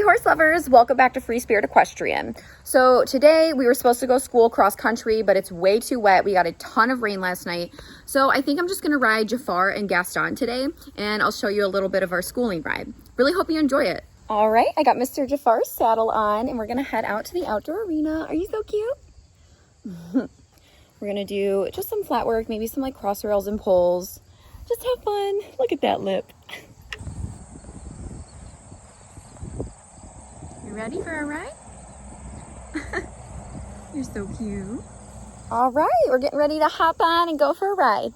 horse lovers, welcome back to Free Spirit Equestrian. So today we were supposed to go school cross country, but it's way too wet. We got a ton of rain last night. So I think I'm just gonna ride JAFAR and GASTON today, and I'll show you a little bit of our schooling ride. Really hope you enjoy it. All right, I got Mr. JAFAR's saddle on and we're gonna head out to the outdoor arena. Are you so cute? We're gonna do just some flat work, maybe some like cross rails and poles. Just have fun. Look at that lip. You ready for a ride? You're so cute. All right, we're getting ready to hop on and go for a ride.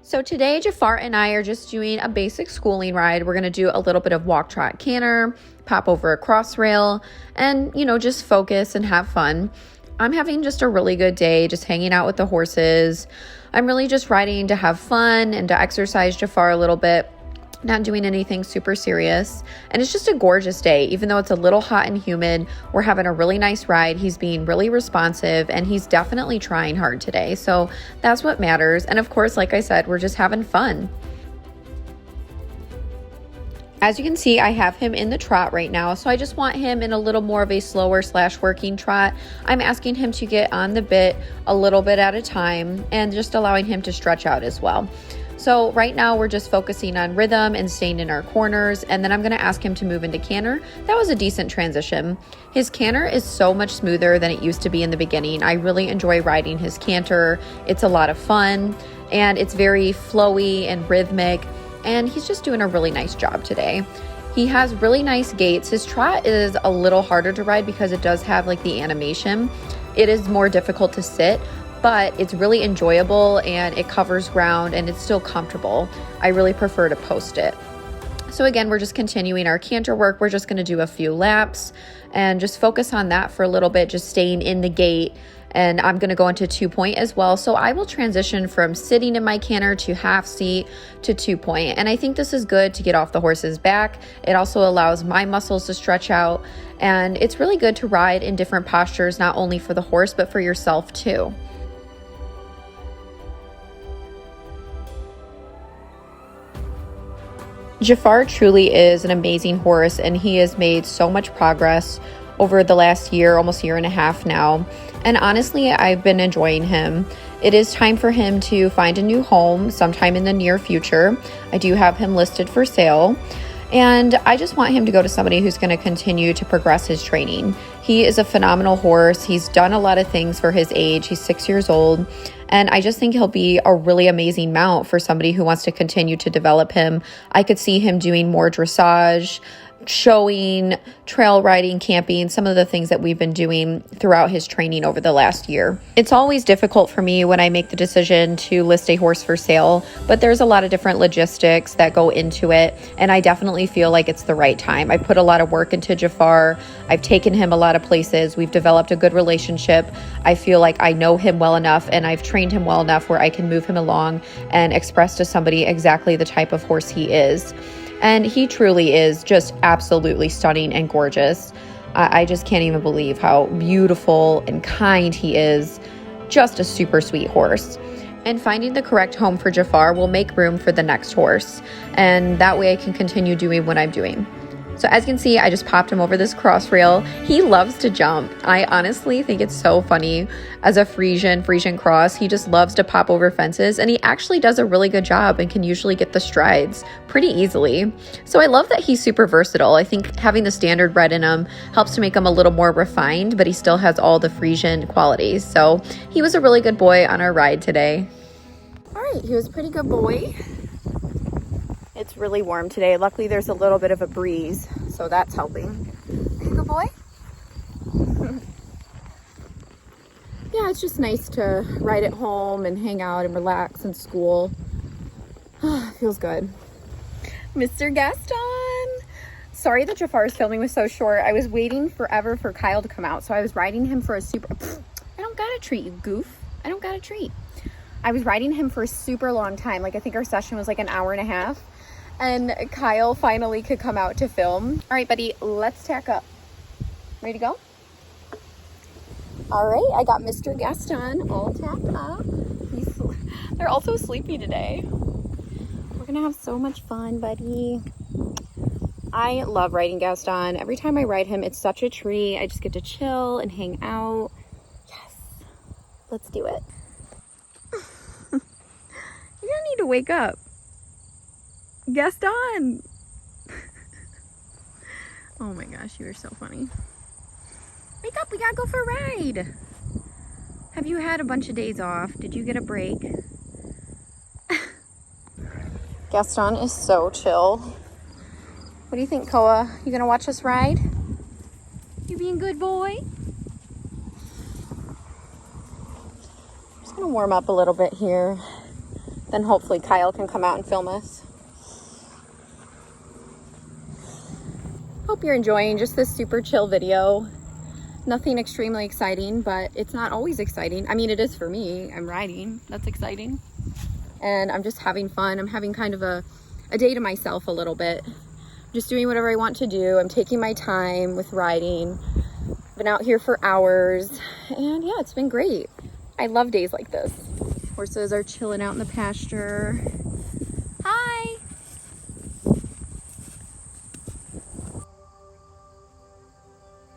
So today, JAFAR and I are just doing a basic schooling ride. We're gonna do a little bit of walk, trot, canter, pop over a cross rail, and just focus and have fun. I'm having just a really good day, just hanging out with the horses. I'm really just riding to have fun and to exercise JAFAR a little bit, not doing anything super serious. And it's just a gorgeous day. Even though it's a little hot and humid, we're having a really nice ride. He's being really responsive and he's definitely trying hard today. So that's what matters. And of course, like I said, we're just having fun. As you can see, I have him in the trot right now, so I just want him in a little more of a slower / working trot. I'm asking him to get on the bit a little bit at a time and just allowing him to stretch out as well. So right now we're just focusing on rhythm and staying in our corners, and then I'm going to ask him to move into canter. That was a decent transition. His canter is so much smoother than it used to be in the beginning. I really enjoy riding his canter. It's a lot of fun and it's very flowy and rhythmic. And he's just doing a really nice job today. He has really nice gaits. His trot is a little harder to ride because it does have like the animation. It is more difficult to sit, but it's really enjoyable and it covers ground and it's still comfortable. I really prefer to post it. So again, we're just continuing our canter work. We're just gonna do a few laps and just focus on that for a little bit, just staying in the gait. And I'm going to go into 2-point as well. So I will transition from sitting in my canter to half seat to 2-point. And I think this is good to get off the horse's back. It also allows my muscles to stretch out. And it's really good to ride in different postures, not only for the horse, but for yourself too. JAFAR truly is an amazing horse, and he has made so much progress over the last year, almost year and a half now. And honestly, I've been enjoying him. It is time for him to find a new home sometime in the near future. I do have him listed for sale. And I just want him to go to somebody who's going to continue to progress his training. He is a phenomenal horse. He's done a lot of things for his age. He's 6 years old. And I just think he'll be a really amazing mount for somebody who wants to continue to develop him. I could see him doing more dressage, showing, trail riding, camping, some of the things that we've been doing throughout his training over the last year. It's always difficult for me when I make the decision to list a horse for sale, but there's a lot of different logistics that go into it, and I definitely feel like it's the right time. I put a lot of work into JAFAR. I've taken him a lot of places. We've developed a good relationship. I feel like I know him well enough and I've trained him well enough where I can move him along and express to somebody exactly the type of horse he is. And he truly is just absolutely stunning and gorgeous. I just can't even believe how beautiful and kind he is. Just a super sweet horse. And finding the correct home for JAFAR will make room for the next horse. And that way I can continue doing what I'm doing. So as you can see, I just popped him over this cross rail. He loves to jump. I honestly think it's so funny. As a Frisian cross, he just loves to pop over fences, and he actually does a really good job and can usually get the strides pretty easily. So I love that he's super versatile. I think having the standard bred in him helps to make him a little more refined, but he still has all the Frisian qualities. So he was a really good boy on our ride today. All right, he was a pretty good boy. It's really warm today. Luckily, there's a little bit of a breeze, so that's helping. Are you a good boy? Yeah, it's just nice to ride at home and hang out and relax in school. Feels good. Mr. Gaston! Sorry that JAFAR's filming was so short. I was waiting forever for Kyle to come out, so I was riding him for a super... I don't got a treat, you goof. I don't got a treat. I was riding him for a super long time. Like, I think our session was like an hour and a half. And Kyle finally could come out to film. All right, buddy, let's tack up. Ready to go? All right, I got Mr. Gaston all tacked up. He's They're all so sleepy today. We're gonna have so much fun, buddy. I love riding Gaston. Every time I ride him, it's such a treat. I just get to chill and hang out. Yes, let's do it. You're gonna need to wake up. Gaston! Oh my gosh, you are so funny. Wake up, we gotta go for a ride. Have you had a bunch of days off? Did you get a break? Gaston is so chill. What do you think, Koa? You gonna watch us ride? You being good boy? Just gonna warm up a little bit here. Then hopefully Kyle can come out and film us. Hope you're enjoying just this super chill video. Nothing extremely exciting, but it's not always exciting. I mean, it is for me. I'm riding. That's exciting. And I'm just having fun. I'm having kind of a day to myself a little bit. Just doing whatever I want to do. I'm taking my time with riding. Been out here for hours. And yeah, it's been great. I love days like this. Horses are chilling out in the pasture. Hi!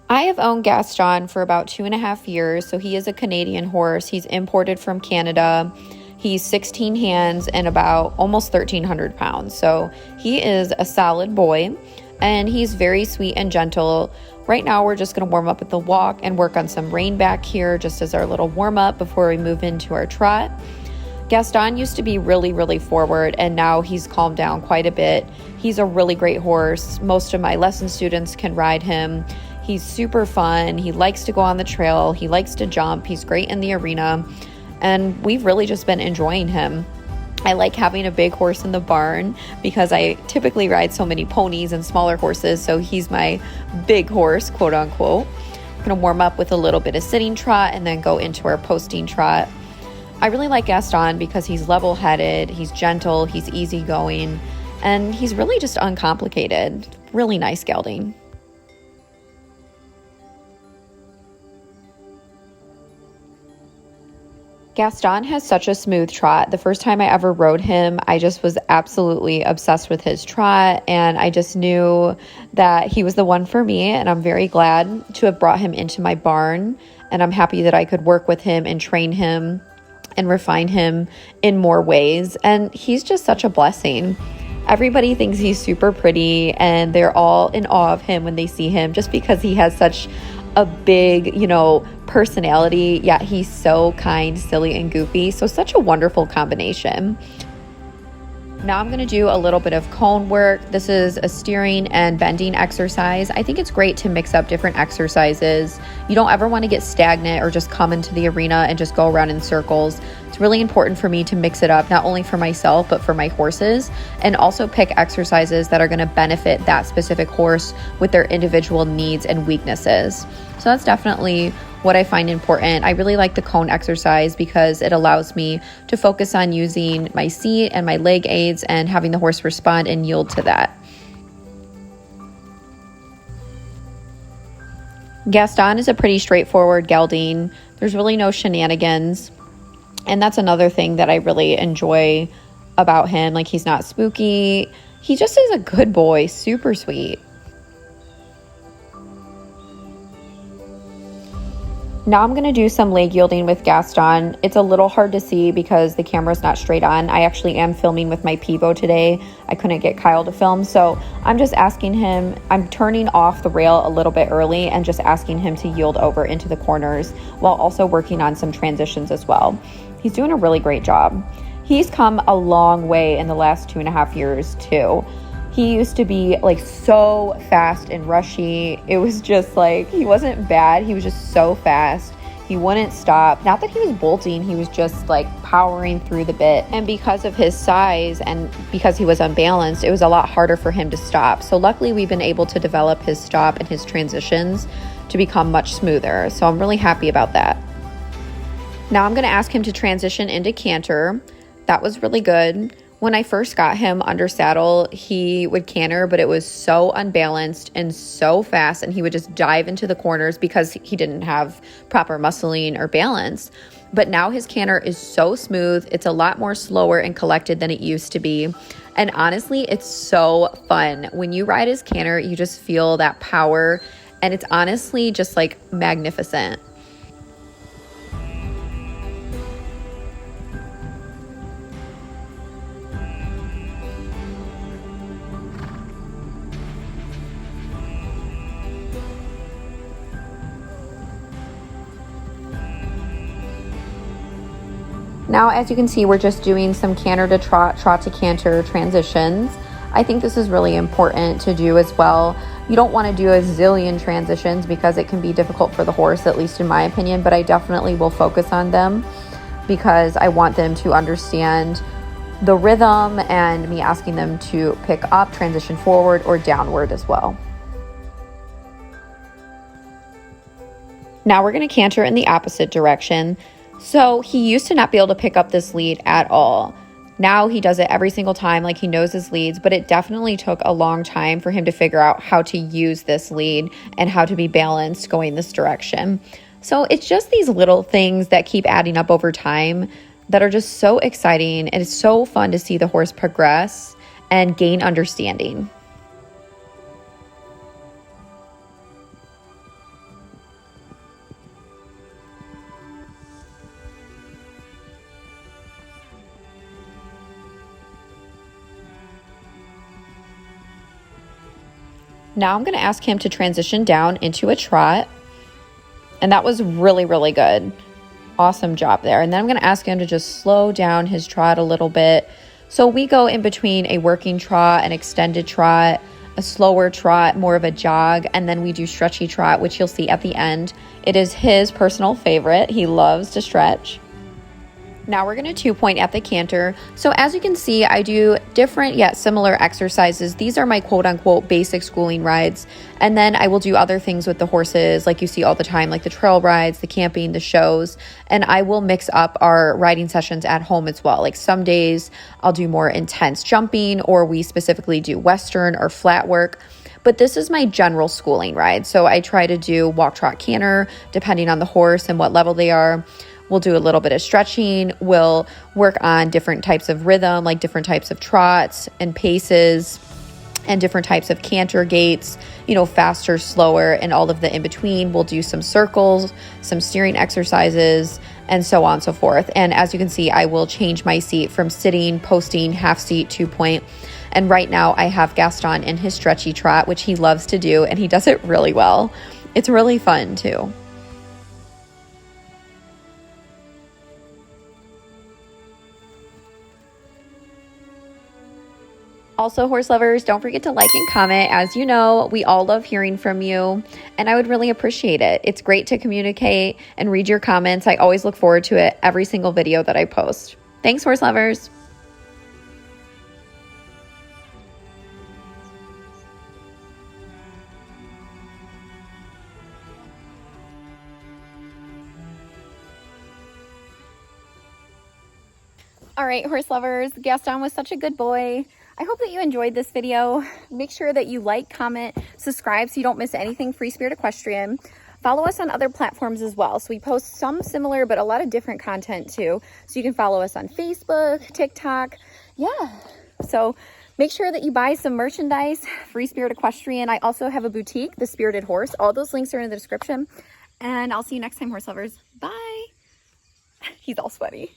I have owned Gaston for about 2.5 years, so he is a Canadian horse. He's imported from Canada. He's 16 hands and about almost 1,300 pounds. So he is a solid boy, and he's very sweet and gentle. Right now, we're just going to warm up with the walk and work on some rein back here just as our little warm up before we move into our trot. Gaston used to be really, really forward, and now he's calmed down quite a bit. He's a really great horse. Most of my lesson students can ride him. He's super fun. He likes to go on the trail. He likes to jump. He's great in the arena. And we've really just been enjoying him. I like having a big horse in the barn because I typically ride so many ponies and smaller horses. So he's my big horse, quote unquote. I'm going to warm up with a little bit of sitting trot and then go into our posting trot. I really like Gaston because he's level-headed, he's gentle, he's easygoing, and he's really just uncomplicated. Really nice gelding. Gaston has such a smooth trot. The first time I ever rode him, I just was absolutely obsessed with his trot, and I just knew that he was the one for me, and I'm very glad to have brought him into my barn, and I'm happy that I could work with him and train him and refine him in more ways, and he's just such a blessing. Everybody thinks he's super pretty, and they're all in awe of him when they see him just because he has such a big, personality, yet he's so kind, silly, and goofy. So such a wonderful combination. Now I'm going to do a little bit of cone work. This is a steering and bending exercise. I think it's great to mix up different exercises. You don't ever want to get stagnant or just come into the arena and just go around in circles. It's really important for me to mix it up, not only for myself, but for my horses, and also pick exercises that are going to benefit that specific horse with their individual needs and weaknesses. So that's definitely what I find important. I really like the cone exercise because it allows me to focus on using my seat and my leg aids and having the horse respond and yield to that. Gaston is a pretty straightforward gelding. There's really no shenanigans. And that's another thing that I really enjoy about him. Like, he's not spooky. He just is a good boy, super sweet. Now I'm going to do some leg yielding with Gaston. It's a little hard to see because the camera's not straight on. I actually am filming with my Peebo today. I couldn't get Kyle to film, so I'm just asking him, I'm turning off the rail a little bit early and just asking him to yield over into the corners while also working on some transitions as well. He's doing a really great job. He's come a long way in the last 2.5 years too. He used to be like so fast and rushy. It was just like, he wasn't bad. He was just so fast. He wouldn't stop. Not that he was bolting, he was just like powering through the bit. And because of his size and because he was unbalanced, it was a lot harder for him to stop. So luckily we've been able to develop his stop and his transitions to become much smoother. So I'm really happy about that. Now I'm going to ask him to transition into canter. That was really good. When I first got him under saddle, he would canter, but it was so unbalanced and so fast, and he would just dive into the corners because he didn't have proper muscling or balance. but now his canter is so smooth. It's a lot more slower and collected than it used to be. And honestly, it's so fun. When you ride his canter, you just feel that power, and it's honestly just like magnificent. Now, as you can see, we're just doing some canter to trot, trot to canter transitions. I think this is really important to do as well. You don't want to do a zillion transitions because it can be difficult for the horse, at least in my opinion, but I definitely will focus on them because I want them to understand the rhythm and me asking them to pick up, transition forward or downward as well. Now we're going to canter in the opposite direction. So he used to not be able to pick up this lead at all. Now he does it every single time, like he knows his leads, but it definitely took a long time for him to figure out how to use this lead and how to be balanced going this direction. So it's just these little things that keep adding up over time that are just so exciting, and it's so fun to see the horse progress and gain understanding. Now I'm going to ask him to transition down into a trot. And that was really, really good. Awesome job there. And then I'm going to ask him to just slow down his trot a little bit. So we go in between a working trot, an extended trot, a slower trot, more of a jog, and then we do stretchy trot, which you'll see at the end. It is his personal favorite. He loves to stretch. Now we're going to 2-point at the canter. So as you can see, I do different yet similar exercises. These are my quote-unquote basic schooling rides. And then I will do other things with the horses like you see all the time, like the trail rides, the camping, the shows. And I will mix up our riding sessions at home as well. Like some days I'll do more intense jumping, or we specifically do Western or flat work. But this is my general schooling ride. So I try to do walk, trot, canter, depending on the horse and what level they are. We'll do a little bit of stretching. We'll work on different types of rhythm, like different types of trots and paces and different types of canter gaits, faster, slower, and all of the in between. We'll do some circles, some steering exercises, and so on and so forth. And as you can see, I will change my seat from sitting, posting, half seat, 2-point. And right now I have Gaston in his stretchy trot, which he loves to do, and he does it really well. It's really fun too. Also, horse lovers, don't forget to like and comment. As you know, we all love hearing from you, and I would really appreciate it. It's great to communicate and read your comments. I always look forward to it every single video that I post. Thanks, horse lovers. All right, horse lovers, Gaston was such a good boy. I hope that you enjoyed this video. Make sure that you like, comment, subscribe so you don't miss anything Free Spirit Equestrian. Follow us on other platforms as well. So we post some similar, but a lot of different content too. So you can follow us on Facebook, TikTok. Yeah. So make sure that you buy some merchandise, Free Spirit Equestrian. I also have a boutique, The Spirited Horse. All those links are in the description. And I'll see you next time, horse lovers. Bye. He's all sweaty.